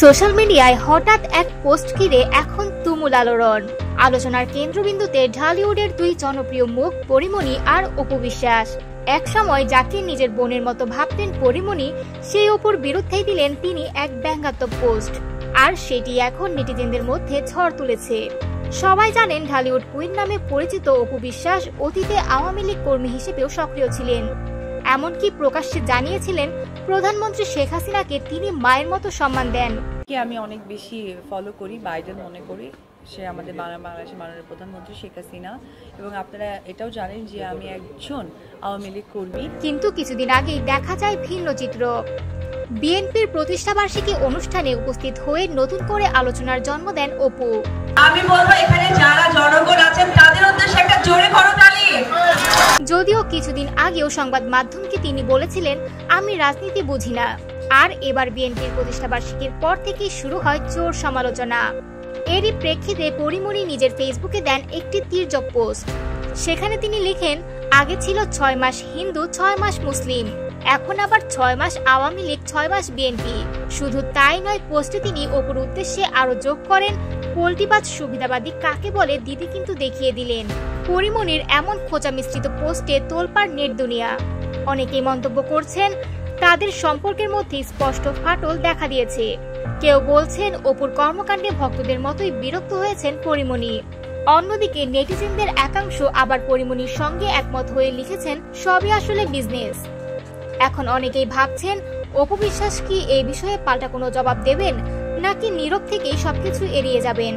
Social মিডিয়ায় হঠাৎ এক পোস্ট ঘিরে এখন তুমুল আলোড়ন। আলোচনার কেন্দ্রবিন্দুতে ঢালিউডের দুই জনপ্রিয় মুখ পরিমণি আর অপু বিশ্বাস। এক সময় যাকে নিজের বোনের মতো ভাবতেন পরিমণি, সেই অপুর বিরুদ্ধেই দিলেন তিনি এক ব্যঙ্গাত্মক পোস্ট, আর সেটি এখন নেটিজেনদের মধ্যে ঝড় তুলেছে। সবাই জানেন ঢালিউড কুইন নামে পরিচিত অপু বিশ্বাস অতীতে আওয়ামী লীগ কর্মী হিসেবেও সক্রিয় ছিলেন। এমনকি প্রকাশ্যে জানিয়েছিলেন প্রধানমন্ত্রী শেখ হাসিনাকে তিনি মায়ের মতো সম্মান দেন। আমি অনেক বেশি ফলো করি, বাইডেন মনে করি সে আমাদের বাংলাদেশের মাননীয় প্রধানমন্ত্রী শেখ হাসিনা, এবং আপনারা এটাও জানেন যে আমি একজন আওয়ামী লীগ কর্মী। কিন্তু কিছুদিন আগেই দেখা যায় ভিন্ন চিত্র। বিএনপির প্রতিষ্ঠাবার্ষিকী অনুষ্ঠানে উপস্থিত হয়ে নতুন করে আলোচনার জন্ম দেন অপু। আমি বলবো এখানে যারা জনগণ আছেন তাদের উদ্দেশ্যে একটা জোরে করতালি। যদিও কিছুদিন আগেও সংবাদ মাধ্যমকে তিনি বলেছিলেন, আমি রাজনীতি বুঝি না। আর এবার বিএনপির প্রতিষ্ঠাবার্ষিকীর পর থেকেই শুরু হয় জোর সমালোচনা। এরই প্রেক্ষিতে পরিমণি নিজের ফেসবুকে দেন একটি তির্যক পোস্ট। সেখানে তিনি লিখেন, আগে ছিল 6 মাস হিন্দু 6 মাস মুসলিম, এখন আবার 6 মাস আওয়ামী লীগ 6 মাস বিএনপি। শুধু তাই নয়, পোস্টে তিনি অপুর উদ্দেশ্যে আরো যোগ করেন, পোল্টিবাজ সুবিধাবাদী কাকে বলে দিদি কিন্তু দেখিয়ে দিলেন। পরিমণির এমন খোঁচা মিশ্রিত পোস্টে তোলপাড় নেট দুনিয়া। অনেকেই মন্তব্য করছেন, তাদের সম্পর্কের মধ্যে স্পষ্ট ফাটল দেখা দিয়েছে। কেউ বলছেন অপুর কর্মকাণ্ডে ভক্তদের মতোই বিরক্ত হয়েছেন পরিমণি। অন্যদিকে নেটিজেনদের একাংশ আবার পরিমণির সঙ্গে একমত হয়ে লিখেছেন, সবই আসলে বিজনেস। এখন অনেকেই ভাবছেন, অপু বিশ্বাস কি এই বিষয়ে পাল্টা কোনো জবাব দেবেন, নাকি নীরব থেকেই সবকিছু এড়িয়ে যাবেন।